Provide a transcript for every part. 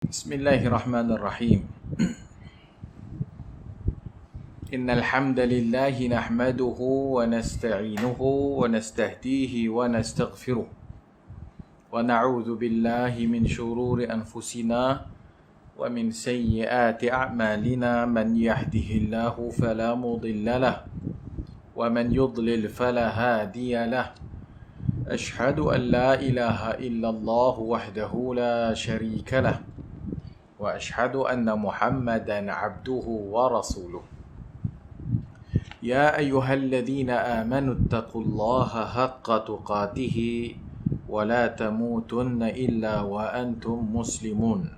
Bismillahirrahmanirrahim. Innal hamdalillah nahmaduhu wa nasta'inuhu wa nastahdihi wa nastaghfiruh. Wa na'udzu billahi min shururi anfusina wa min sayyiati a'malina man yahdihillahu fala mudilla lahu wa man yudlil fala hadiya lahu. Ashhadu an la ilaha illallah wahdahu la sharika lahu wa ashhadu anna Muhammadan abduhu wa rasuluh. Ya ayyuhalladzina amanu ittaqullaha haqqa tuqatih wa la tamutunna illa wa antum muslimun.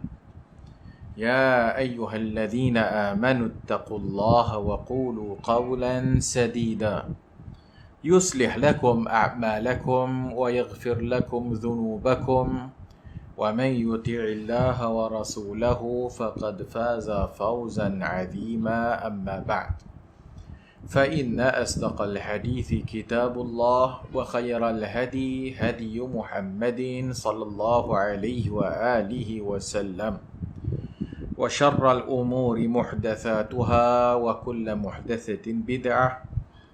Ya ayyuhalladzina amanu ittaqullaha wa qulu qawlan sadida yuslih lakum a'malakum wa yaghfir lakum dhunubakum wa man yuti'i Allaha wa rasulahu faqad faza fawzan 'azima. Amma ba'd. Fa inna asdaqal hadithi kitabullah wa khayral hadi hadi Muhammadin sallallahu alaihi wa alihi wasallam wa syarral umuri muhdatsatuha wa kullu muhdatsatin bid'ah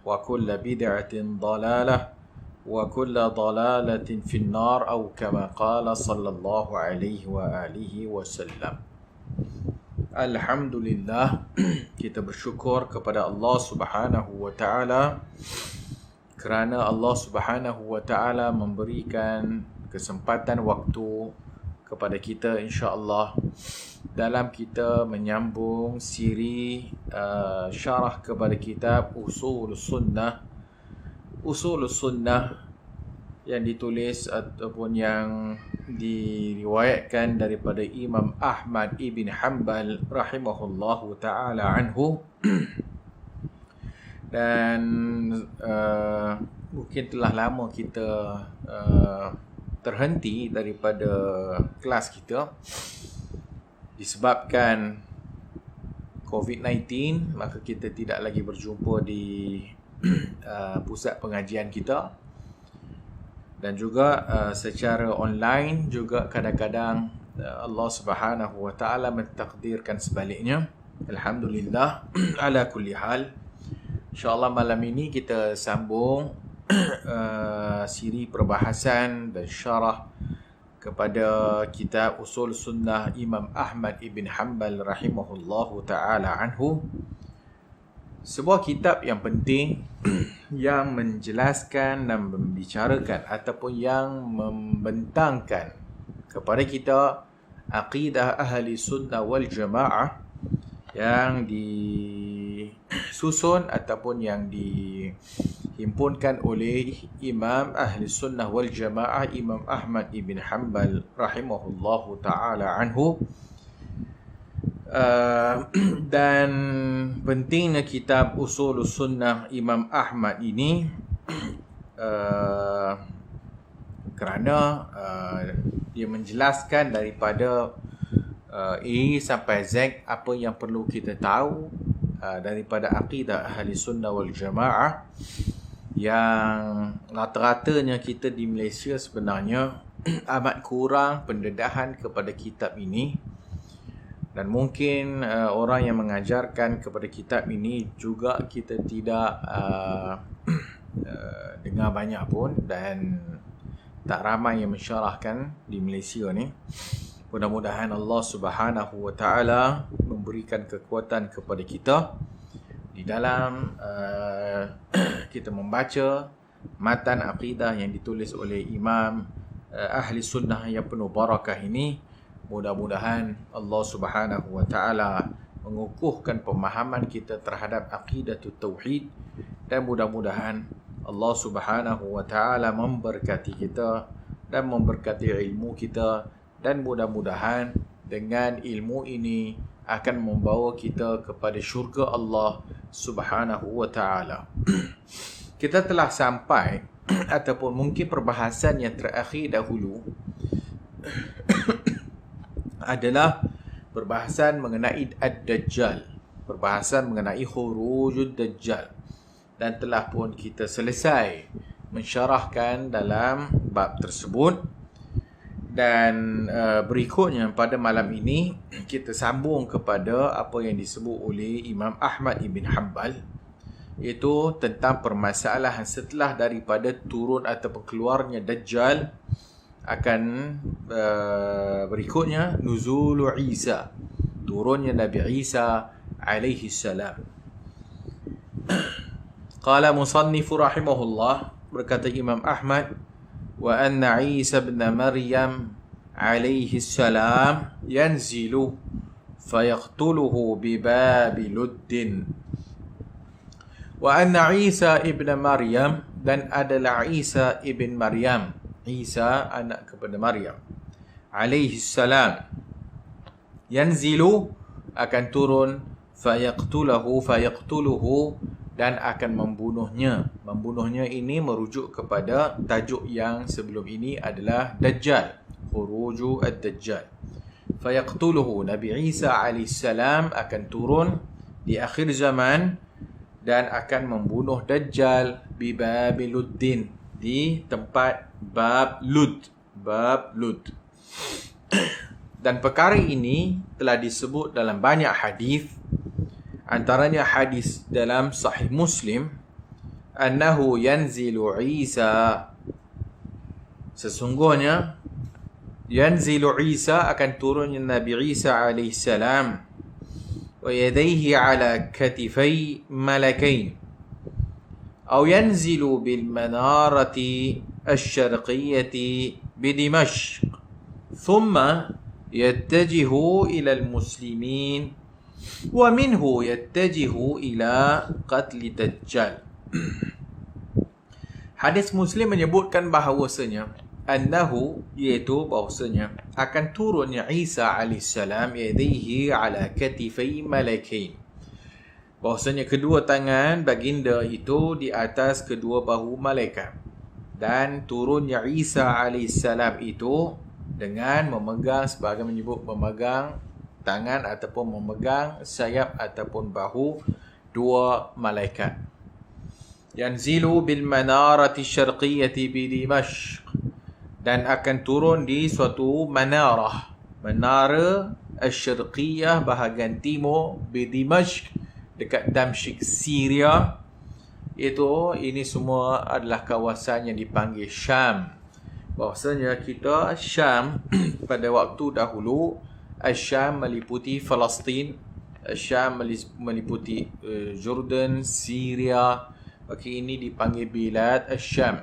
wa kullu bid'atin dalalah wa kullu dalalatin finnar aw kama qala sallallahu alaihi wa alihi wasallam. Alhamdulillah, kita bersyukur kepada Allah Subhanahu wa taala kerana Allah Subhanahu wa taala memberikan kesempatan waktu kepada kita insya-Allah dalam kita menyambung siri syarah kepada kitab Ushulus Sunnah. Ushulus Sunnah yang ditulis ataupun yang diriwayatkan daripada Imam Ahmad ibn Hanbal rahimahullahu ta'ala anhu. Dan mungkin telah lama kita terhenti daripada kelas kita disebabkan COVID-19, maka kita tidak lagi berjumpa di pusat pengajian kita. Dan juga secara online juga kadang-kadang Allah Subhanahu wa taala mentakdirkan sebaliknya. Alhamdulillah ala kulli hal. Insya-Allah malam ini kita sambung siri perbahasan dan syarah kepada kitab Usul Sunnah Imam Ahmad ibn Hanbal rahimahullahu taala anhu. Sebuah kitab yang penting yang menjelaskan dan membicarakan ataupun yang membentangkan kepada kita akidah ahli sunnah wal jamaah yang disusun ataupun yang dihimpunkan oleh Imam ahli sunnah wal jamaah Imam Ahmad ibn Hanbal rahimahullahu ta'ala anhu. Dan pentingnya kitab Ushulus Sunnah Imam Ahmad ini kerana dia menjelaskan daripada A sampai Z apa yang perlu kita tahu daripada akidah ahli sunnah wal jamaah, yang rata-ratanya kita di Malaysia sebenarnya amat kurang pendedahan kepada kitab ini. Dan mungkin orang yang mengajarkan kepada kitab ini juga kita tidak dengar banyak pun, dan tak ramai yang mensyarahkan di Malaysia ni. Mudah-mudahan Allah Subhanahu wa taala memberikan kekuatan kepada kita di dalam kita membaca matan akidah yang ditulis oleh Imam ahli sunnah yang penuh barakah ini. Mudah-mudahan Allah Subhanahu wa taala mengukuhkan pemahaman kita terhadap aqidatut tauhid, dan mudah-mudahan Allah Subhanahu wa taala memberkati kita dan memberkati ilmu kita, dan mudah-mudahan dengan ilmu ini akan membawa kita kepada syurga Allah Subhanahu wa taala. Kita telah sampai ataupun mungkin perbahasan yang terakhir dahulu adalah perbahasan mengenai Ad-Dajjal, perbahasan mengenai khurujud Dajjal, dan telah pun kita selesai mensyarahkan dalam bab tersebut. Dan berikutnya pada malam ini kita sambung kepada apa yang disebut oleh Imam Ahmad ibn Hanbal, iaitu tentang permasalahan setelah daripada turun ataupun keluarnya Dajjal akan berikutnya nuzulu Isa, turunnya Nabi Isa alaihi salam. Qala musannifu rahimahullah, berkata Imam Ahmad, wa anna Isa ibn Maryam alaihi salam yanzilu fayaqtuluhu bibabi luddin. Wa anna Isa ibn Maryam, dan adalah Isa ibn Maryam, Isa anak kepada Maryam alaihi salam, yanzilu akan turun, fayaqtuluhu dan akan membunuhnya. Membunuhnya ini merujuk kepada tajuk yang sebelum ini adalah Dajjal, Khuruju ad-Dajjal. Fayaqtuluhu, Nabi Isa AS akan turun di akhir zaman dan akan membunuh Dajjal bibabi luddin, di tempat Bab Lud. Dan perkara ini telah disebut dalam banyak hadis, antaranya hadis dalam Sahih Muslim, annahu yanzilu Isa, sesungguhnya yanzilu Isa akan turunnya Nabi Isa alaihi salam, wa yadayhi ala katifai malakain, أو ينزل بالمنارة الشرقية بدمشق ثم يتجه إلى المسلمين ومنه يتجه إلى قتل دجال. Hadis Muslim menyebutkan bahawasanya annahu, iaitu bahawasanya akan turunnya Isa alaihissalam yadaihi ala katifai malakain, bahawasanya kedua tangan baginda itu di atas kedua bahu malaikat, dan turunnya Isa alaihissalam itu dengan memegang, sebagai menyebut memegang tangan ataupun memegang sayap ataupun bahu dua malaikat. Yanzilu bil manarati syarqiyati bi Dimashq, dan akan turun di suatu menara asy-syarqiyah, bahagian timur, bi Dimashq, dekat Damsyik, Syria. Ini semua adalah kawasan yang dipanggil Syam. Bahawasanya kita Syam pada waktu dahulu, Syam meliputi Palestin, Syam meliputi Jordan, Syria. Maka ini dipanggil Bilad Syam.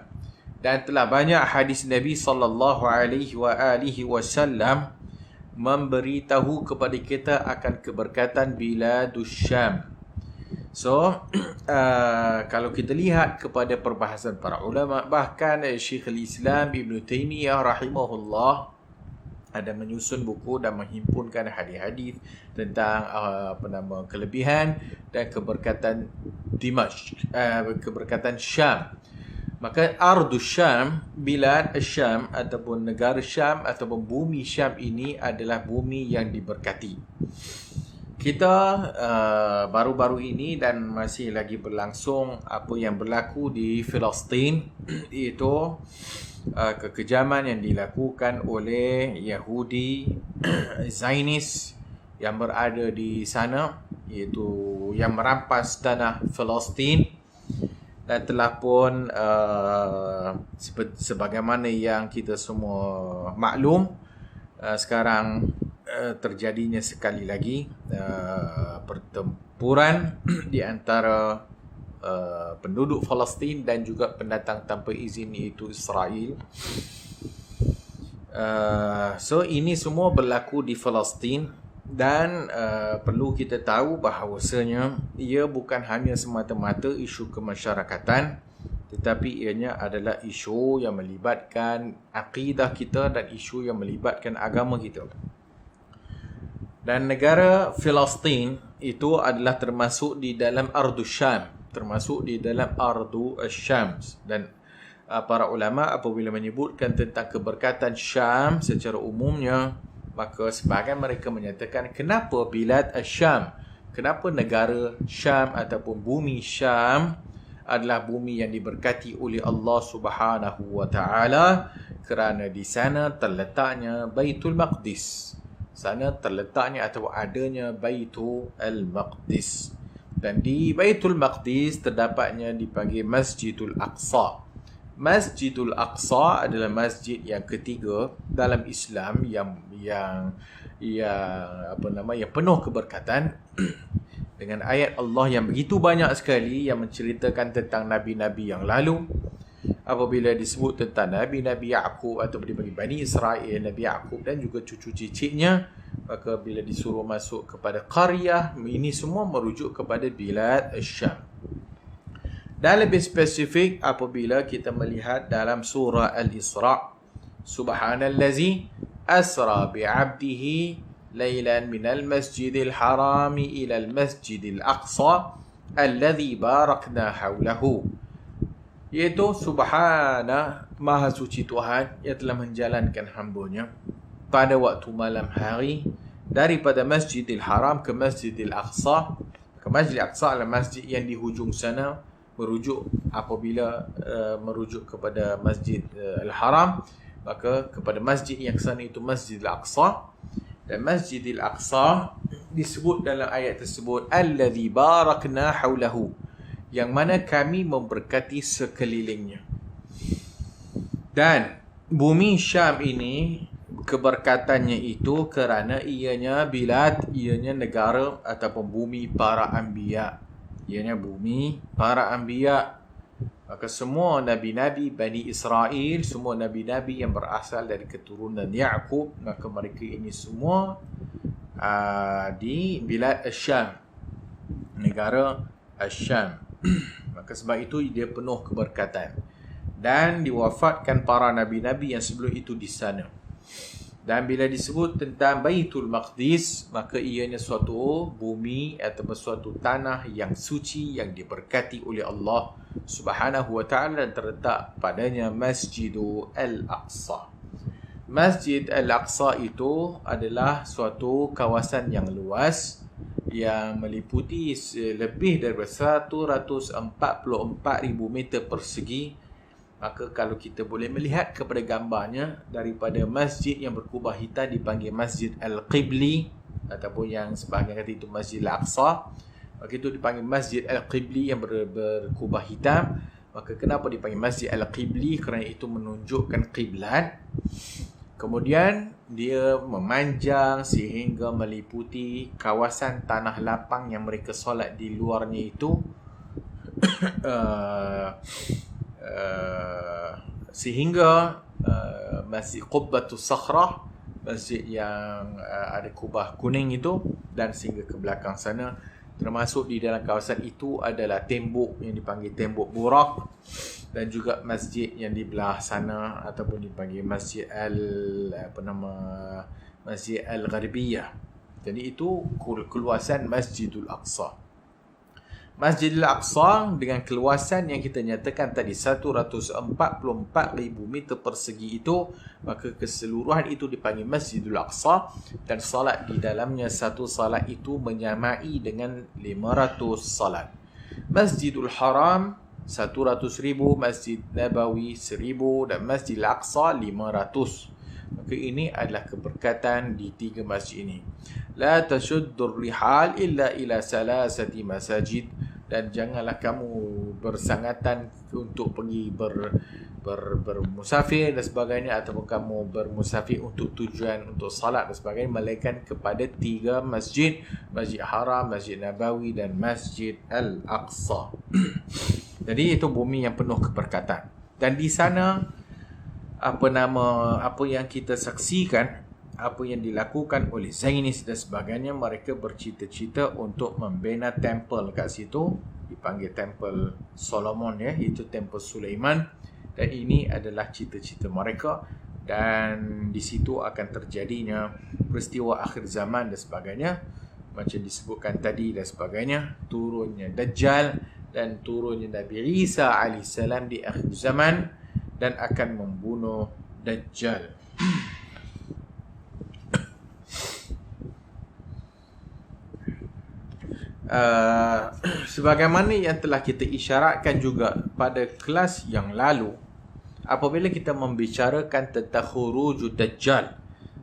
Dan telah banyak hadis Nabi sallallahu alaihi wasallam memberitahu kepada kita akan keberkatan Biladus Syam. So, kalau kita lihat kepada perbahasan para ulama, bahkan Syekhul Islam Ibn Taymiyah rahimahullah ada menyusun buku dan menghimpunkan hadis-hadis tentang kelebihan dan keberkatan Dimashq, keberkatan Syam. Maka Ardus Syam, Bilad Syam ataupun negara Syam ataupun bumi Syam ini adalah bumi yang diberkati. Kita baru-baru ini dan masih lagi berlangsung apa yang berlaku di Palestin, iaitu kekejaman yang dilakukan oleh Yahudi Zionis yang berada di sana, iaitu yang merampas tanah Palestin. Dan telah pun sebagaimana yang kita semua maklum, sekarang terjadinya sekali lagi pertempuran di antara penduduk Palestin dan juga pendatang tanpa izin, iaitu Israel. So ini semua berlaku di Palestin, dan perlu kita tahu bahawasanya ia bukan hanya semata-mata isu kemasyarakatan, tetapi ianya adalah isu yang melibatkan akidah kita dan isu yang melibatkan agama kita. Dan negara Palestin itu adalah termasuk di dalam Ardus Syam, termasuk di dalam Ardu Syams. Dan para ulama apabila menyebutkan tentang keberkatan Syam secara umumnya, maka sebahagian mereka menyatakan kenapa Bilad Syam, kenapa negara Syam ataupun bumi Syam adalah bumi yang diberkati oleh Allah Subhanahu wa taala, kerana di sana terletaknya Baitul Maqdis. Sana terletaknya atau adanya Baitul Maqdis. Dan di Baitul Maqdis terdapatnya dipanggil Masjidul Aqsa. Masjidul Aqsa adalah masjid yang ketiga dalam Islam yang penuh keberkatan dengan ayat Allah yang begitu banyak sekali yang menceritakan tentang nabi-nabi yang lalu. Apabila disebut tentang Nabi Ya'qub atau dibagi Bani Israel, Nabi Ya'qub dan juga cucu cicitnya, maka bila disuruh masuk kepada qaryah, ini semua merujuk kepada Bilad Syam. Dan lebih spesifik apabila kita melihat dalam surah Al-Isra, Subhanallazi asra bi'abdihi laylan minal masjidil harami ilal masjidil aqsa alladhi barakna hawlahu. Iaitu Subhana, Maha Suci Tuhan yang telah menjalankan hamba-Nya pada waktu malam hari daripada Masjidil Haram ke Masjidil Aqsa. Masjidil Aqsa adalah masjid yang di hujung sana, merujuk apabila merujuk kepada Masjid Al-Haram, maka kepada masjid yang sana itu Masjidil Aqsa. Dan Masjidil Aqsa disebut dalam ayat tersebut alladzi barakna haulahu, yang mana kami memberkati sekelilingnya. Dan bumi Syam ini keberkatannya itu kerana ianya bilad, ianya negara ataupun bumi para anbiya. Ianya bumi para anbiya. Maka semua nabi-nabi Bani Israel, semua nabi-nabi yang berasal dari keturunan Ya'qub, maka mereka ini semua di bilad Syam, negara Syam. Maka sebab itu dia penuh keberkatan. Dan diwafatkan para nabi-nabi yang sebelum itu di sana. Dan bila disebut tentang Baitul Maqdis, maka ianya suatu bumi atau suatu tanah yang suci yang diberkati oleh Allah Subhanahu wa ta'ala, dan terletak padanya Masjidul Aqsa. Masjid Al-Aqsa itu adalah suatu kawasan yang luas yang meliputi lebih daripada 144,000 meter persegi. Maka kalau kita boleh melihat kepada gambarnya, daripada masjid yang berkubah hitam dipanggil Masjid Al-Qibli, ataupun yang sebahagian kata itu Masjid Al-Aqsa, maka itu dipanggil Masjid Al-Qibli yang berkubah hitam. Maka kenapa dipanggil Masjid Al-Qibli? Kerana itu menunjukkan kiblat. Kemudian dia memanjang sehingga meliputi kawasan tanah lapang yang mereka solat di luarnya itu. Sehingga Masjid Qubbatus Sakhrah, masjid yang ada kubah kuning itu, dan sehingga ke belakang sana, termasuk di dalam kawasan itu adalah tembok yang dipanggil tembok Burak, dan juga masjid yang di belah sana ataupun dipanggil Masjid Masjid Al-Gharbiyah. Jadi itu keluasan Masjidul Aqsa. Masjidil Aqsa dengan keluasan yang kita nyatakan tadi 144,000 meter persegi itu, maka keseluruhan itu dipanggil Masjidul Aqsa, dan salat di dalamnya satu salat itu menyamai dengan 500 salat. Masjidul Haram 100,000, Masjid Nabawi 1,000 dan Masjidil Aqsa 500. Maka ini adalah keberkatan di tiga masjid ini. La tashuddur rihal illa ila salasati masajid, dan janganlah kamu bersangatan untuk pergi bermusafir dan sebagainya, ataupun kamu bermusafir untuk tujuan untuk salat dan sebagainya, melainkan kepada tiga masjid: Masjid Haram, Masjid Nabawi dan Masjid Al-Aqsa. Jadi itu bumi yang penuh keberkatan. Dan di sana apa yang kita saksikan, apa yang dilakukan oleh Zionis dan sebagainya, mereka bercita-cita untuk membina tempel kat situ, dipanggil Tempel Solomon, ya, itu Tempel Sulaiman. Dan ini adalah cita-cita mereka, dan di situ akan terjadinya peristiwa akhir zaman dan sebagainya, macam disebutkan tadi dan sebagainya, turunnya Dajjal dan turunnya Nabi Isa AS di akhir zaman dan akan membunuh Dajjal. Sebagaimana yang telah kita isyaratkan juga pada kelas yang lalu, apabila kita membicarakan tentang khurujud Dajjal,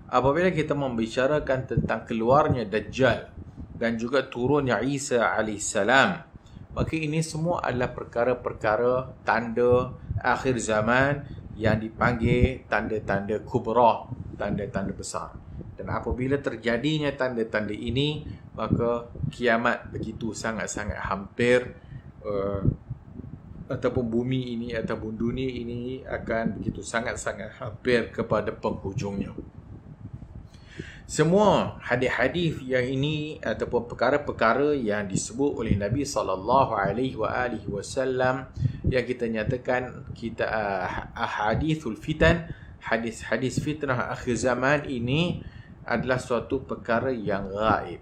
apabila kita membicarakan tentang keluarnya Dajjal dan juga turunnya Isa alaihissalam, maka ini semua adalah perkara-perkara tanda akhir zaman yang dipanggil tanda-tanda kubra, tanda-tanda besar. Dan apabila terjadinya tanda-tanda ini, maka kiamat begitu sangat-sangat hampir, ataupun bumi ini ataupun dunia ini akan begitu sangat-sangat hampir kepada penghujungnya. Semua hadis-hadis yang ini ataupun perkara-perkara yang disebut oleh Nabi SAW yang kita nyatakan kita ahadithul fitan, hadis-hadis fitnah akhir zaman ini adalah suatu perkara yang gaib.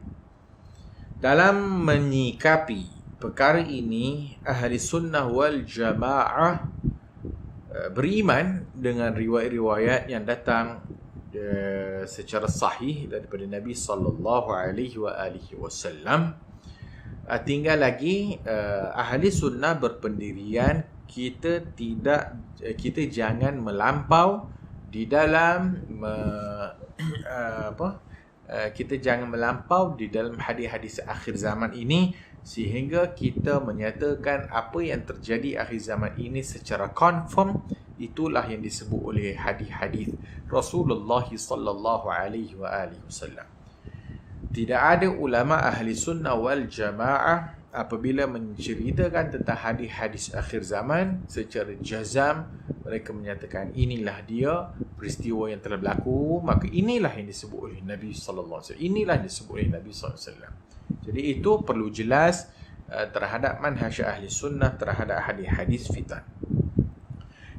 Dalam menyikapi perkara ini, ahli sunnah wal jamaah beriman dengan riwayat-riwayat yang datang secara sahih daripada Nabi sallallahu alaihi wasallam. Tinggal lagi ahli sunnah berpendirian kita jangan melampau di dalam kita jangan melampau di dalam hadis-hadis akhir zaman ini, sehingga kita menyatakan apa yang terjadi akhir zaman ini secara confirm. Itulah yang disebut oleh hadis-hadis Rasulullah sallallahu alaihi wasallam. Tidak ada ulama ahli sunnah wal jamaah apabila menceritakan tentang hadis-hadis akhir zaman secara jazam, mereka menyatakan inilah dia peristiwa yang telah berlaku, maka inilah yang disebut oleh Nabi sallallahu alaihi wasallam, inilah yang disebut oleh Nabi sallallahu alaihi wasallam. Jadi itu perlu jelas terhadap manhaj ahli sunnah terhadap hadis-hadis fitan.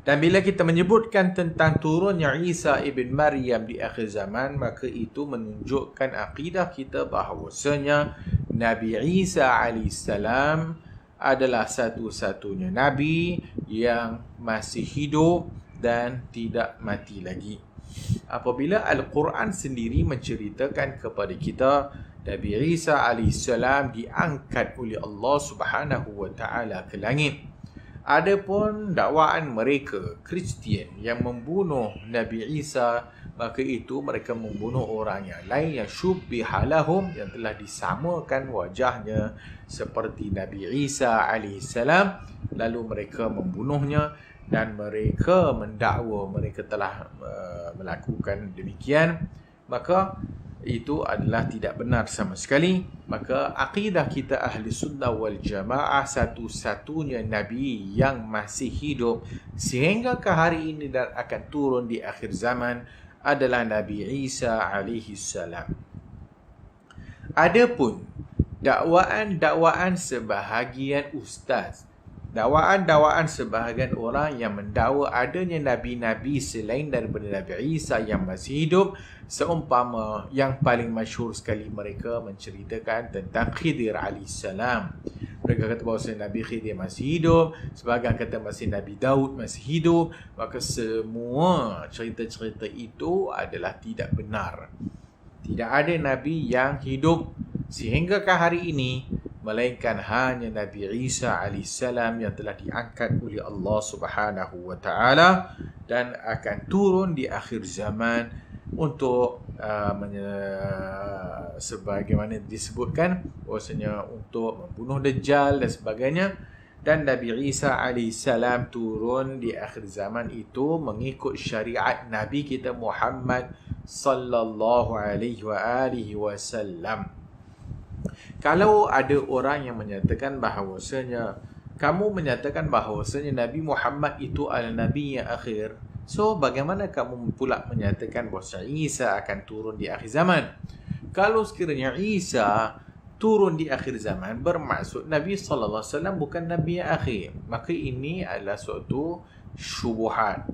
Dan bila kita menyebutkan tentang turunnya Isa ibn Maryam di akhir zaman, maka itu menunjukkan akidah kita bahawasanya Nabi Isa alaihissalam adalah satu-satunya Nabi yang masih hidup dan tidak mati lagi. Apabila Al-Quran sendiri menceritakan kepada kita Nabi Isa alaihissalam diangkat oleh Allah Subhanahu wa taala ke langit. Adapun dakwaan mereka Kristian yang membunuh Nabi Isa, maka itu mereka membunuh orang yang lain yang syubbiha lahum, yang telah disamakan wajahnya seperti Nabi Isa alaihissalam, lalu mereka membunuhnya dan mereka mendakwa mereka telah melakukan demikian, maka itu adalah tidak benar sama sekali. Maka akidah kita ahli sunnah wal jamaah, satu-satunya Nabi yang masih hidup sehingga ke hari ini dan akan turun di akhir zaman adalah Nabi Isa alaihi salam. Adapun dakwaan-dakwaan sebahagian ustaz, dakwaan-dakwaan sebahagian orang yang mendakwa adanya nabi-nabi selain daripada Nabi Isa yang masih hidup, seumpama yang paling masyhur sekali mereka menceritakan tentang Khidir alaihissalam. Mereka kata bahawa Nabi Khidir masih hidup, sebahagian kata masih Nabi Daud masih hidup, maka semua cerita-cerita itu adalah tidak benar. Tidak ada Nabi yang hidup sehingga ke hari ini, melainkan hanya Nabi Isa alaihissalam yang telah diangkat oleh Allah Subhanahu wa taala dan akan turun di akhir zaman untuk sebagaimana disebutkan bahwasanya untuk membunuh Dajjal dan sebagainya. Dan Nabi Isa alaihissalam turun di akhir zaman itu mengikut syariat Nabi kita Muhammad sallallahu alaihi wasallam. Kalau ada orang yang menyatakan bahawasanya kamu menyatakan bahawasanya Nabi Muhammad itu adalah Nabi yang akhir, so bagaimana kamu pula menyatakan bahawa Isa akan turun di akhir zaman? Kalau sekiranya Isa turun di akhir zaman, bermaksud Nabi SAW bukan Nabi yang akhir, maka ini adalah suatu syubuhat.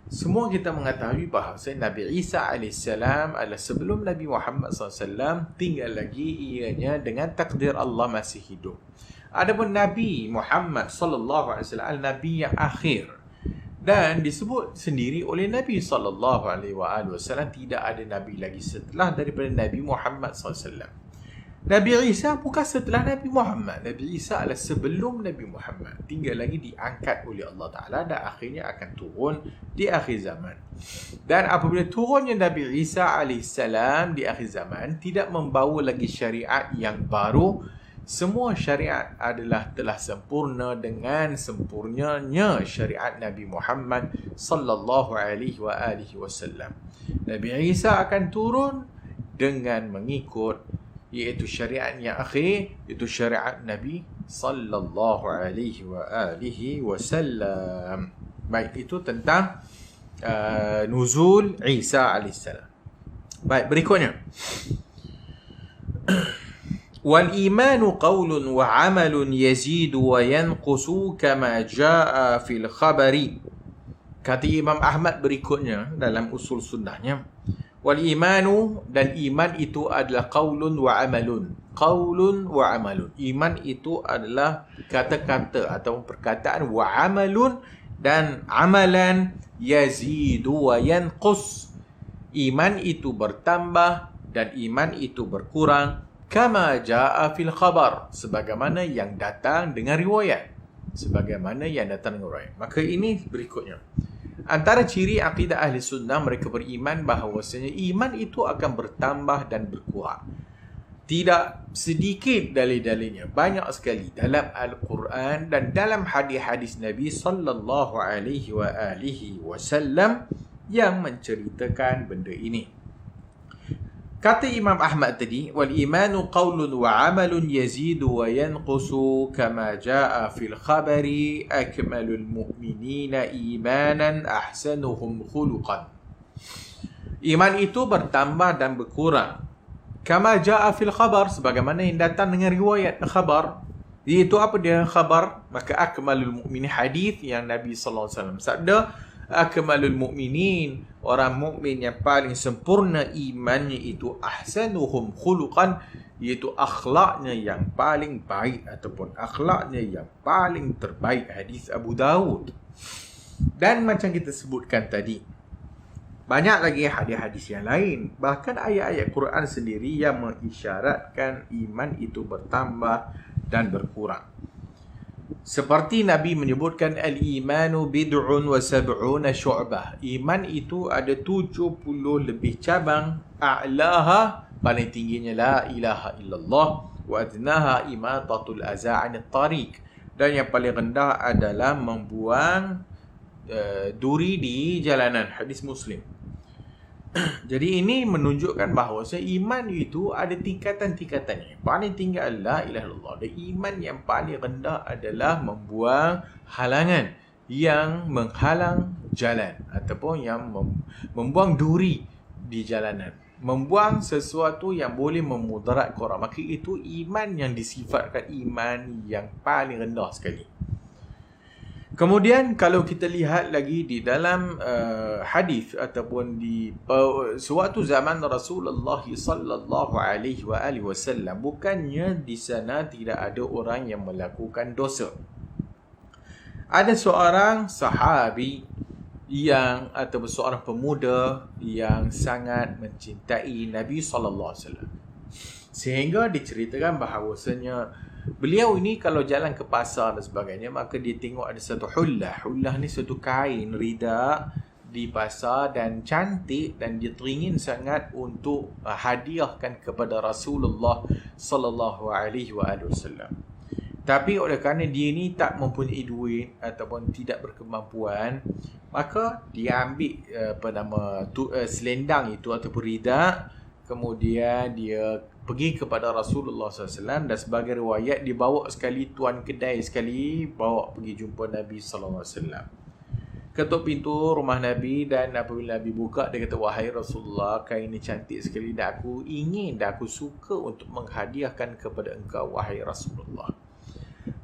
Semua kita mengetahui bahawa Nabi Isa AS adalah sebelum Nabi Muhammad SAW, tinggal lagi ianya dengan takdir Allah masih hidup. Adapun Nabi Muhammad SAW adalah Nabi yang akhir. Dan disebut sendiri oleh Nabi SAW, tidak ada Nabi lagi setelah daripada Nabi Muhammad SAW. Nabi Isa bukan setelah Nabi Muhammad. Nabi Isa adalah sebelum Nabi Muhammad. Tinggal lagi diangkat oleh Allah Ta'ala dan akhirnya akan turun di akhir zaman. Dan apabila turunnya Nabi Isa AS di akhir zaman, tidak membawa lagi syariat yang baru. Semua syariat adalah telah sempurna dengan sempurnanya syariat Nabi Muhammad sallallahu alaihi wasallam. Nabi Isa akan turun dengan mengikut iaitu syariat yang akhir, iaitu syariat Nabi sallallahu alaihi wasallam. Baik, itu tentang nuzul Isa alaihissalam. Baik, berikutnya. Wal imanu qawlun wa amalun yazidu wa yanqusu kama jaa fil khabari. Kata Imam Ahmad berikutnya dalam usul sunnahnya, wal imanu, dan iman itu adalah qaulun wa amalun. Qaulun wa amalun. Iman itu adalah kata-kata atau perkataan, wa amalun, dan amalan, yazidu wa yanqus. Iman itu bertambah dan iman itu berkurang, kama jaa fil khabar, sebagaimana yang datang dengan riwayat. Sebagaimana yang datang dengan riwayat. Maka ini berikutnya. Antara ciri akidah ahli sunnah, mereka beriman bahawasanya iman itu akan bertambah dan berkurang. Tidak sedikit dalil-dalilnya, banyak sekali dalam Al-Quran dan dalam hadis-hadis Nabi sallallahu alaihi wasallam yang menceritakan benda ini. Kata Imam Ahmad tadi, wal imanu qawlun wa amalun yazidu wa yanqusu kama jaa fil khabari akmalul mu'minina imanan ahsanuhum khuluqan. Iman itu bertambah dan berkurang. Kama jaa fil khabar, sebagaimana yang datang dengan riwayat khabar. Iaitu apa dia khabar? Maka akmalul mu'minin, hadis yang Nabi sallallahu alaihi wasallam sabda, akmalul mu'minin, orang mukmin yang paling sempurna imannya itu ahsanuhum khuluqan, iaitu akhlaknya yang paling baik ataupun akhlaknya yang paling terbaik. Hadis Abu Dawud. Dan macam kita sebutkan tadi, banyak lagi hadis-hadis yang lain, bahkan ayat-ayat Quran sendiri yang mengisyaratkan iman itu bertambah dan berkurang. Seperti Nabi menyebutkan, al-imanu bid'un wa sab'una syu'bah. Iman itu ada 70 lebih cabang. A'laha, paling tingginya la ilaha illallah, wa adnaha imatatul aza'anit tariq. Dan yang paling rendah adalah membuang duri di jalanan. Hadis Muslim. Jadi ini menunjukkan bahawa iman itu ada tingkatan-tingkatannya. Paling tinggi adalah la ilaha illallah. Dan iman yang paling rendah adalah membuang halangan yang menghalang jalan, ataupun yang membuang duri di jalanan, membuang sesuatu yang boleh memudaratkan orang. Maka itu iman yang disifatkan iman yang paling rendah sekali. Kemudian kalau kita lihat lagi di dalam hadis ataupun di suatu zaman Rasulullah sallallahu alaihi wasallam, bukannya di sana tidak ada orang yang melakukan dosa. Ada seorang sahabi yang ataupun seorang pemuda yang sangat mencintai Nabi sallallahu alaihi wasallam, sehingga diceritakan bahawasanya beliau ini kalau jalan ke pasar dan sebagainya, maka dia tengok ada satu hullah. Hullah ni satu kain rida di pasar dan cantik, dan dia teringin sangat untuk hadiahkan kepada Rasulullah sallallahu alaihi wasallam. Tapi oleh kerana dia ni tak mempunyai duit ataupun tidak berkemampuan, maka dia ambil selendang itu ataupun rida, kemudian dia pergi kepada Rasulullah SAW, dan sebagai riwayat dibawa sekali tuan kedai sekali bawa pergi jumpa Nabi SAW. Ketuk pintu rumah Nabi, dan apabila Nabi buka, dia kata, wahai Rasulullah, kain ini cantik sekali dan aku ingin dan aku suka untuk menghadiahkan kepada engkau wahai Rasulullah.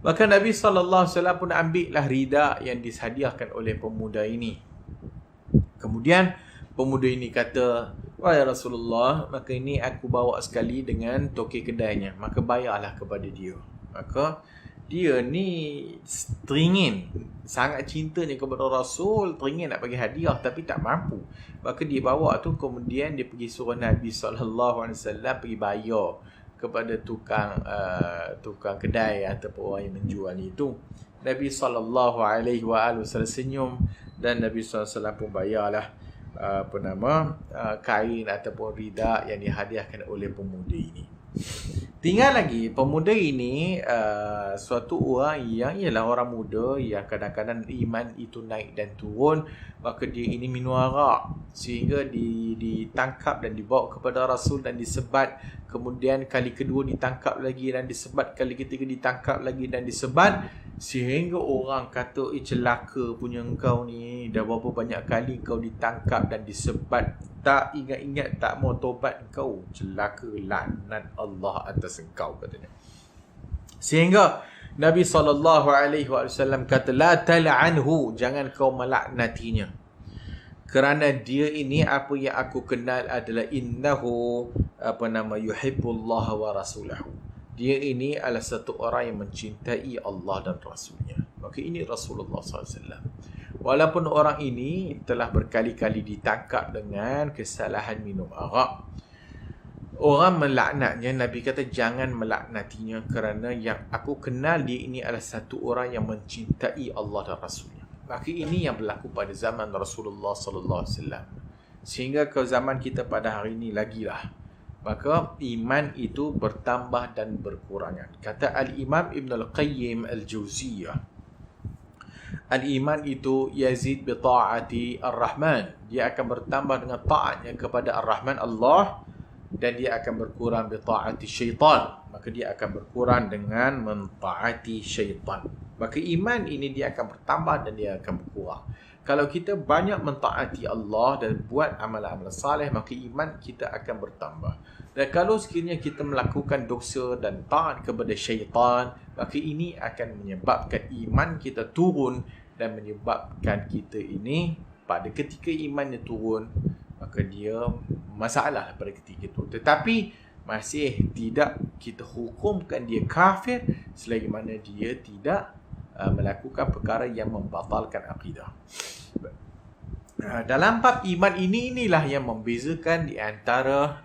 Maka Nabi SAW pun ambillah rida yang disadiahkan oleh pemuda ini. Kemudian pemuda ini kata, wahai Rasulullah, maka ini aku bawa sekali dengan toki kedainya, maka bayarlah kepada dia. Maka dia ni teringin, sangat cintanya kepada Rasul, teringin nak bagi hadiah tapi tak mampu. Maka dia bawa tu, kemudian dia pergi suruh Nabi SAW pergi bayar kepada tukang kedai ataupun orang yang menjual itu. Nabi SAW senyum dan Nabi SAW pun bayarlah kain ataupun rida yang dihadiahkan oleh pemuda ini. Tinggal lagi pemuda ini suatu orang yang ialah orang muda yang kadang-kadang iman itu naik dan turun, maka dia ini minum arak sehingga ditangkap dan dibawa kepada Rasul dan disebat, kemudian kali kedua ditangkap lagi dan disebat, kali ketiga ditangkap lagi dan disebat, sehingga orang kata celaka punya engkau ni, dah berapa banyak kali kau ditangkap dan disebat, tak ingat-ingat, tak mau tobat engkau, celaka, laknat Allah atas engkau, katanya. Sehingga Nabi SAW kata, la tal'anhu, jangan kau melaknatinya, kerana dia ini apa yang aku kenal adalah innahu yuhibbullah wa rasulahu. Dia ini adalah satu orang yang mencintai Allah dan Rasulnya. Maka ini Rasulullah SAW. Walaupun orang ini telah berkali-kali ditangkap dengan kesalahan minum arak, orang melaknatnya, Nabi kata jangan melaknatinya, kerana yang aku kenal dia ini adalah satu orang yang mencintai Allah dan Rasulnya. Maka ini yang berlaku pada zaman Rasulullah SAW. Sehingga ke zaman kita pada hari ini lagilah. Maka iman itu bertambah dan berkurangan. Kata Al-Imam Ibn Al-Qayyim Al-Jawziyah, al-iman itu yazid bi ta'ati ar-Rahman. Dia akan bertambah dengan taatnya kepada ar-Rahman Allah, dan dia akan berkurang bi ta'ati syaitan. Maka dia akan berkurang dengan mentaati syaitan. Maka iman ini dia akan bertambah dan dia akan berkurang. Kalau kita banyak mentaati Allah dan buat amalan-amalan saleh, maka iman kita akan bertambah. Dan kalau sekiranya kita melakukan dosa dan taat kepada syaitan, maka ini akan menyebabkan iman kita turun dan menyebabkan kita ini pada ketika imannya turun, maka dia masalah pada ketika itu. Tetapi masih tidak kita hukumkan dia kafir selagi mana dia tidak melakukan perkara yang membatalkan akidah. Dalam bab iman inilah yang membezakan di antara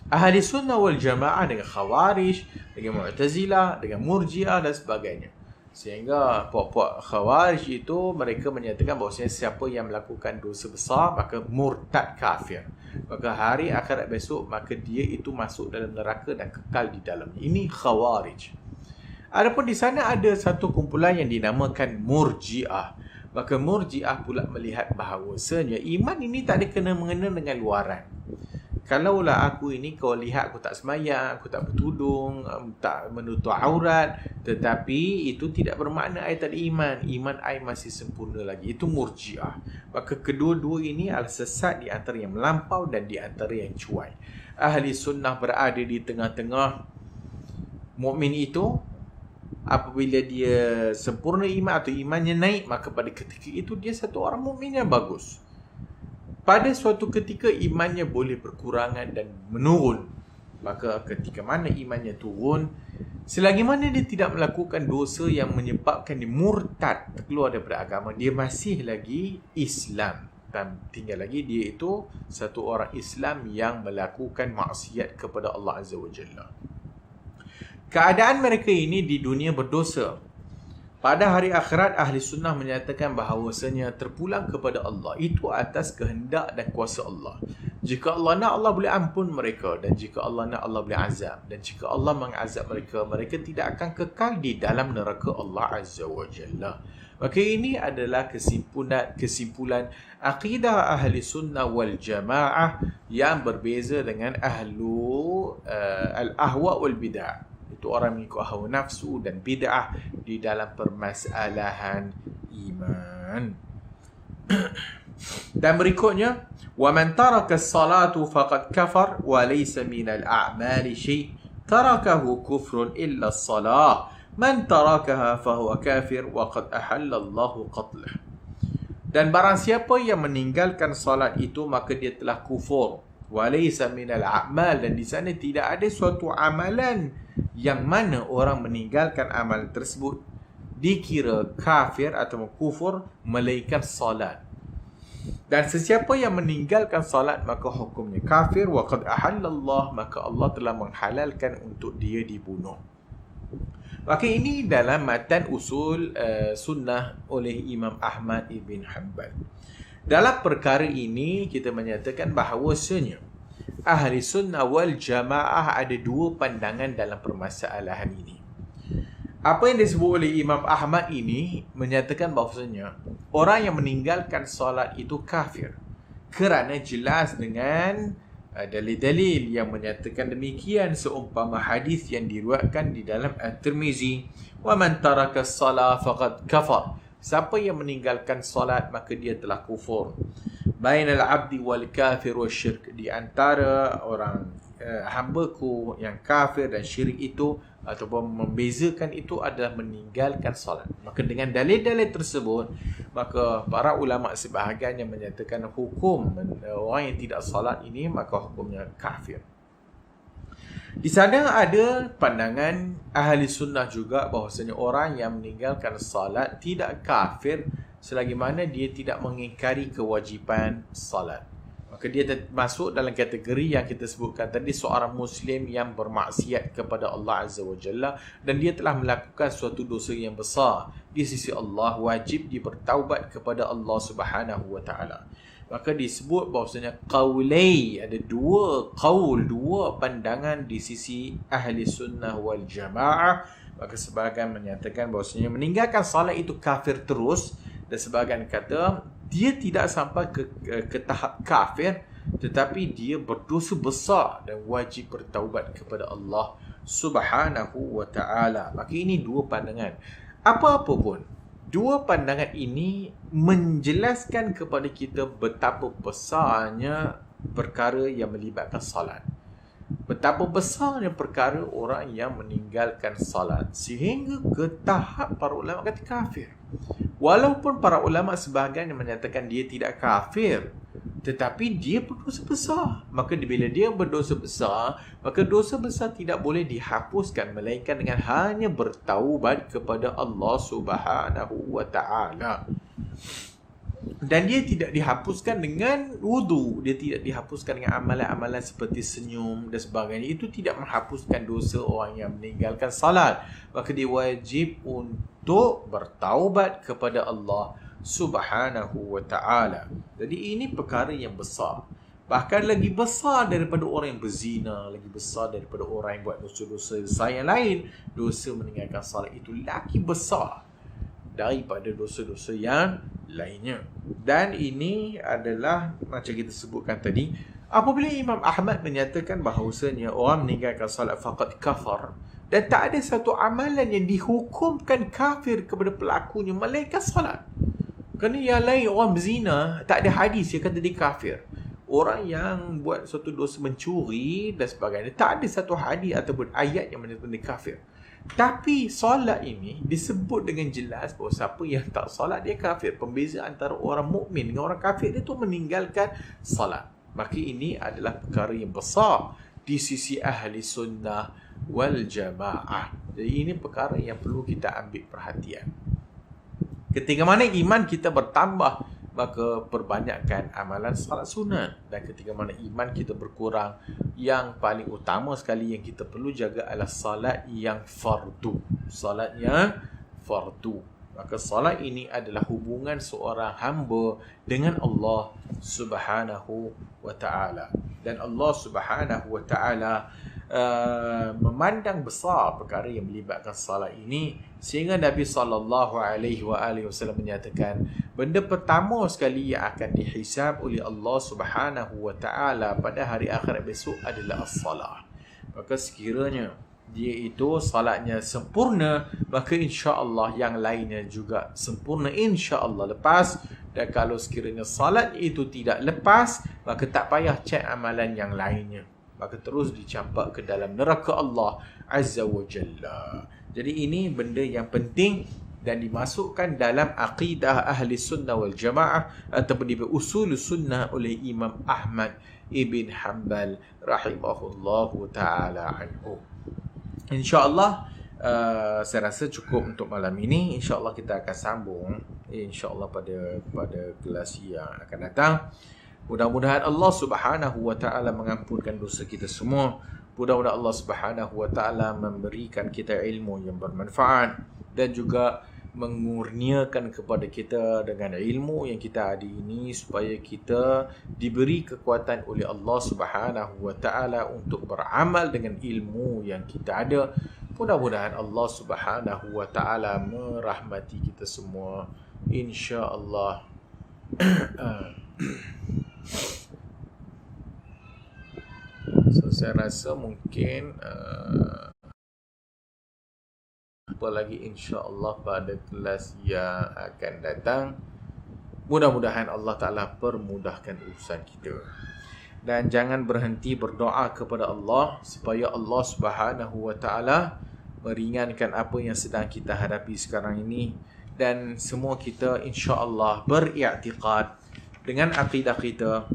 ahli sunnah wal jamaah dengan khawarij, dengan mu'tazilah, dengan murji'ah dan sebagainya. Sehingga puak-puak khawarij itu mereka menyatakan bahawa siapa yang melakukan dosa besar maka murtad kafir, maka hari akhirat besok maka dia itu masuk dalam neraka dan kekal di dalamnya. Ini khawarij. Adapun di sana ada satu kumpulan yang dinamakan murji'ah. Maka murji'ah pula melihat bahawasanya iman ini tak ada kena-mengena dengan luaran. Kalaulah aku ini kau lihat aku tak semayang, aku tak bertudung, tak menutup aurat, tetapi itu tidak bermakna I tak ada iman. Iman I masih sempurna lagi. Itu murji'ah. Maka kedua-dua ini adalah sesat, di antara yang melampau dan di antara yang cuai. Ahli sunnah berada di tengah-tengah. Mukmin itu apabila dia sempurna iman atau imannya naik, maka pada ketika itu dia satu orang mukmin yang bagus. Pada suatu ketika imannya boleh berkurangan dan menurun, maka ketika mana imannya turun, selagi mana dia tidak melakukan dosa yang menyebabkan dia murtad, keluar daripada agama, dia masih lagi Islam. Dan tinggal lagi dia itu satu orang Islam yang melakukan maksiat kepada Allah Azza wa Jalla. Keadaan mereka ini di dunia berdosa. Pada hari akhirat, ahli sunnah menyatakan bahawasanya terpulang kepada Allah itu atas kehendak dan kuasa Allah. Jika Allah nak, Allah boleh ampun mereka, dan jika Allah nak, Allah boleh azab. Dan jika Allah mengazab mereka, mereka tidak akan kekal di dalam neraka Allah Azza wa Jalla. Maka ini adalah kesimpulan akidah ahli sunnah wal jamaah yang berbeza dengan ahlu al-ahwa wal bid'ah. Itu orang mengikut hawa nafsu dan bid'ah di dalam permasalahan iman. Dan berikutnya, wa man taraka as-salatu faqad kafar wa laysa min al-a'mali shay' tarakahu kufrun illa as-salah man tarakaha fa huwa kafir wa qad ahalla Allahu qatlah. Dan barang siapa yang meninggalkan salat itu maka dia telah kufur. Wa laysa min al-a'mal, dan di sana tidak ada suatu amalan yang mana orang meninggalkan amalan tersebut dikira kafir atau kufur melainkan salat. Dan sesiapa yang meninggalkan salat maka hukumnya kafir. Wa qad ahallallah, maka Allah telah menghalalkan untuk dia dibunuh. Maka ini dalam matan usul sunnah oleh Imam Ahmad ibn Hanbal. Dalam perkara ini kita menyatakan bahawasanya ahli sunnah wal jamaah ada dua pandangan dalam permasalahan ini. Apa yang disebut oleh Imam Ahmad ini menyatakan bahawasanya orang yang meninggalkan solat itu kafir. Kerana jelas dengan dalil-dalil yang menyatakan demikian, seumpama hadis yang diriwayatkan di dalam At-Tirmizi, "Wa man taraka as-salah faqad kafar." Siapa yang meninggalkan solat maka dia telah kufur. Bainal abdi wal kafir wasyirk, di antara orang hamba-Ku yang kafir dan syirik itu ataupun membezakan itu adalah meninggalkan solat. Maka dengan dalil-dalil tersebut, maka para ulama sebahagian yang menyatakan hukum orang yang tidak solat ini maka hukumnya kafir. Di sana ada pandangan ahli sunnah juga bahawasanya orang yang meninggalkan salat tidak kafir selagi mana dia tidak mengingkari kewajipan salat. Maka dia masuk dalam kategori yang kita sebutkan tadi, seorang Muslim yang bermaksiat kepada Allah Azza wa Jalla dan dia telah melakukan suatu dosa yang besar. Di sisi Allah wajib dia bertaubat kepada Allah Subhanahu wa Ta'ala. Maka disebut bahawasanya qaulai, ada dua qaul, dua pandangan di sisi ahli sunnah wal jamaah. Maka sebahagian menyatakan bahawasanya meninggalkan salat itu kafir terus, dan sebahagian kata dia tidak sampai ke tahap kafir, tetapi dia berdosa besar dan wajib bertaubat kepada Allah Subhanahu wa Ta'ala. Maka ini dua pandangan. Apa-apa pun, dua pandangan ini menjelaskan kepada kita betapa besarnya perkara yang melibatkan salat. Betapa besarnya perkara orang yang meninggalkan salat sehingga ke tahap para ulama kata kafir. Walaupun para ulama sebahagian yang menyatakan dia tidak kafir, tetapi dia berdosa besar. Maka bila dia berdosa besar, maka dosa besar tidak boleh dihapuskan melainkan dengan hanya bertaubat kepada Allah Subhanahu wa Ta'ala. Dan dia tidak dihapuskan dengan wudu, dia tidak dihapuskan dengan amalan-amalan seperti senyum dan sebagainya. Itu tidak menghapuskan dosa orang yang meninggalkan salat. Maka dia wajib untuk bertaubat kepada Allah Subhanahu wa Ta'ala. Jadi ini perkara yang besar. Bahkan lagi besar daripada orang yang berzina, lagi besar daripada orang yang buat dosa-dosa besar yang lain. Dosa meninggalkan salat itu lagi besar daripada dosa-dosa yang lainnya. Dan ini adalah macam kita sebutkan tadi, apabila Imam Ahmad menyatakan bahawasanya orang meninggalkan salat faqad kafar, dan tak ada satu amalan yang dihukumkan kafir kepada pelakunya melainkan salat. Kerana yang lain, orang berzina, tak ada hadis yang kata dia kafir. Orang yang buat suatu dosa mencuri dan sebagainya, tak ada satu hadis ataupun ayat yang menyatakan dia kafir. Tapi solat ini disebut dengan jelas bahawa siapa yang tak solat dia kafir. Pembezaan antara orang mukmin dengan orang kafir itu meninggalkan solat. Maka ini adalah perkara yang besar di sisi ahli sunnah wal jamaah. Jadi ini perkara yang perlu kita ambil perhatian. Ketika mana iman kita bertambah, maka perbanyakkan amalan salat sunat. Dan ketika mana iman kita berkurang, yang paling utama sekali yang kita perlu jaga adalah salat yang fardu. Salat yang fardu. Maka salat ini adalah hubungan seorang hamba dengan Allah Subhanahu wa Ta'ala. Dan Allah Subhanahu wa Ta'ala memandang besar perkara yang melibatkan salat ini, sehingga Nabi SAW menyatakan benda pertama sekali yang akan dihisab oleh Allah Subhanahu wa Ta'ala pada hari akhirat besok adalah as-salah. Maka sekiranya dia itu salatnya sempurna, maka insya-Allah yang lainnya juga sempurna insya-Allah lepas. Dan kalau sekiranya salat itu tidak lepas, maka tak payah cek amalan yang lainnya, maka terus dicampak ke dalam neraka Allah Azza wa Jalla. Jadi ini benda yang penting dan dimasukkan dalam aqidah ahli sunnah wal jamaah ataupun di usul sunnah oleh Imam Ahmad ibn Hanbal rahimahullahu ta'ala anhu. InsyaAllah saya rasa cukup untuk malam ini. InsyaAllah kita akan sambung insya-Allah pada kelas yang akan datang. Mudah-mudahan Allah Subhanahu wa taala mengampunkan dosa kita semua. Mudah-mudahan Allah Subhanahu wa taala memberikan kita ilmu yang bermanfaat dan juga mengurniakan kepada kita dengan ilmu yang kita ada ini supaya kita diberi kekuatan oleh Allah Subhanahu wa taala untuk beramal dengan ilmu yang kita ada. Mudah-mudahan Allah Subhanahu wa taala merahmati kita semua, insya-Allah. So saya rasa mungkin apa lagi insya-Allah pada kelas yang akan datang. Mudah-mudahan Allah Ta'ala permudahkan urusan kita. Dan jangan berhenti berdoa kepada Allah supaya Allah Subhanahu wa taala meringankan apa yang sedang kita hadapi sekarang ini, dan semua kita insya-Allah beriktikad dengan akidah kita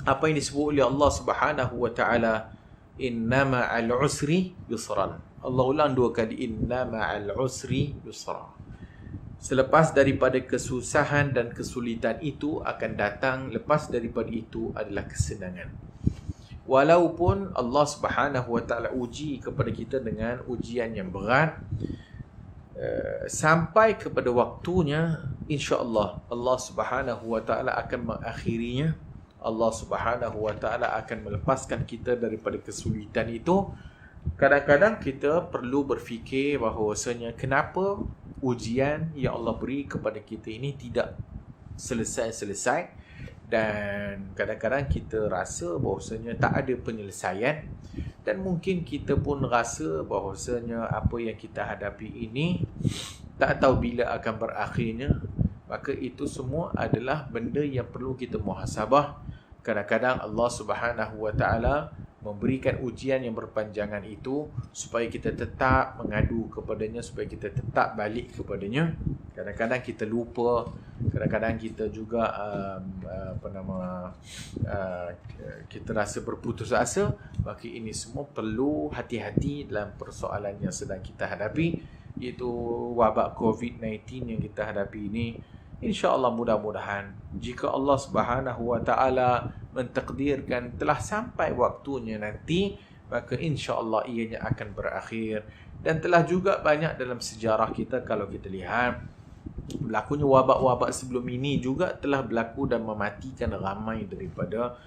apa yang disebut oleh Allah Subhanahu wa taala, innama al-usri yusran. Allah ulang 2 kali, innama al-usri yusra. Selepas daripada kesusahan dan kesulitan itu akan datang, lepas daripada itu adalah kesenangan. Walaupun Allah Subhanahu wa taala uji kepada kita dengan ujian yang berat, sampai kepada waktunya insya-Allah Allah Subhanahu wa taala akan mengakhirinya. Allah Subhanahu wa taala akan melepaskan kita daripada kesulitan itu. Kadang-kadang kita perlu berfikir bahawasanya kenapa ujian yang Allah beri kepada kita ini tidak selesai-selesai, dan kadang-kadang kita rasa bahawasanya tak ada penyelesaian, dan mungkin kita pun rasa bahawasanya apa yang kita hadapi ini tak tahu bila akan berakhirnya. Maka itu semua adalah benda yang perlu kita muhasabah. Kadang-kadang Allah Subhanahu wa taala memberikan ujian yang berpanjangan itu supaya kita tetap mengadu kepadanya, supaya kita tetap balik kepadanya. Kadang-kadang kita lupa, kadang-kadang kita juga kita rasa berputus asa. Maka ini semua perlu hati-hati dalam persoalan yang sedang kita hadapi, iaitu wabak COVID-19 yang kita hadapi ini. InsyaAllah mudah-mudahan jika Allah Subhanahu wa taala mentakdirkan telah sampai waktunya nanti, maka insyaAllah ianya akan berakhir. Dan telah juga banyak dalam sejarah kita, kalau kita lihat berlakunya wabak-wabak sebelum ini juga telah berlaku dan mematikan ramai daripada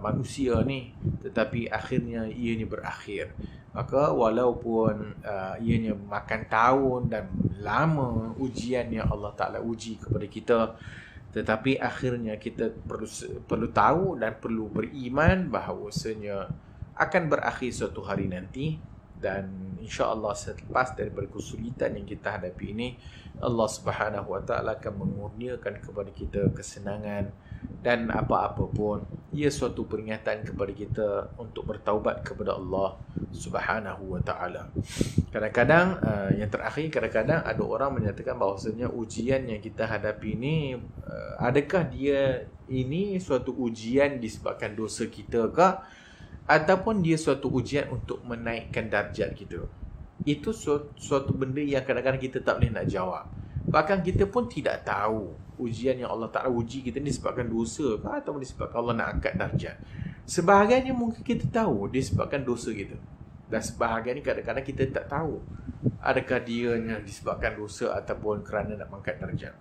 manusia ni, tetapi akhirnya ianya berakhir. Maka walaupun ianya makan tahun dan lama ujian yang Allah Ta'ala uji kepada kita, tetapi akhirnya kita perlu tahu dan perlu beriman bahawasanya akan berakhir suatu hari nanti. Dan insya-Allah selepas daripada kesulitan yang kita hadapi ini, Allah Subhanahu wa taala akan mengurniakan kepada kita kesenangan, dan apa-apa pun ia suatu peringatan kepada kita untuk bertaubat kepada Allah Subhanahu wa taala. Kadang-kadang yang terakhir, kadang-kadang ada orang menyatakan bahawasanya ujian yang kita hadapi ini, adakah dia ini suatu ujian disebabkan dosa kita ke, ataupun dia suatu ujian untuk menaikkan darjat kita? Itu suatu benda yang kadang-kadang kita tak boleh nak jawab. Bahkan kita pun tidak tahu ujian yang Allah Ta'ala uji kita ni disebabkan dosa ke, ataupun disebabkan Allah nak angkat darjat. Sebahagiannya mungkin kita tahu disebabkan dosa kita, dan sebahagian ni kadang-kadang kita tak tahu adakah dia disebabkan dosa ataupun kerana nak mengangkat darjat.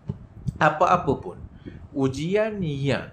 Apa-apa pun ujian yang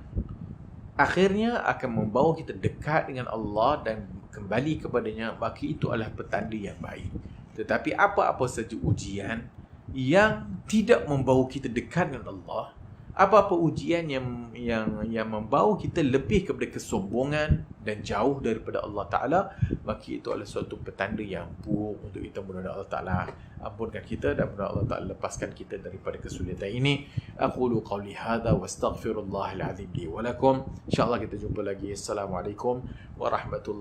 akhirnya akan membawa kita dekat dengan Allah dan kembali kepadanya, maka itu adalah petanda yang baik. Tetapi apa-apa saja ujian yang tidak membawa kita dekat dengan Allah, apa-apa ujian yang membawa kita lebih kepada kesombongan dan jauh daripada Allah Ta'ala, maka itu adalah suatu petanda yang buruk untuk kita. Mudah-mudahan Allah Ta'ala ampunkan kita, dan mudah-mudahan Allah Ta'ala lepaskan kita daripada kesulitan ini. Aqulu qawli hadha wa astaghfirullahal azim li wa lakum. InsyaAllah kita jumpa lagi. Assalamualaikum warahmatullahi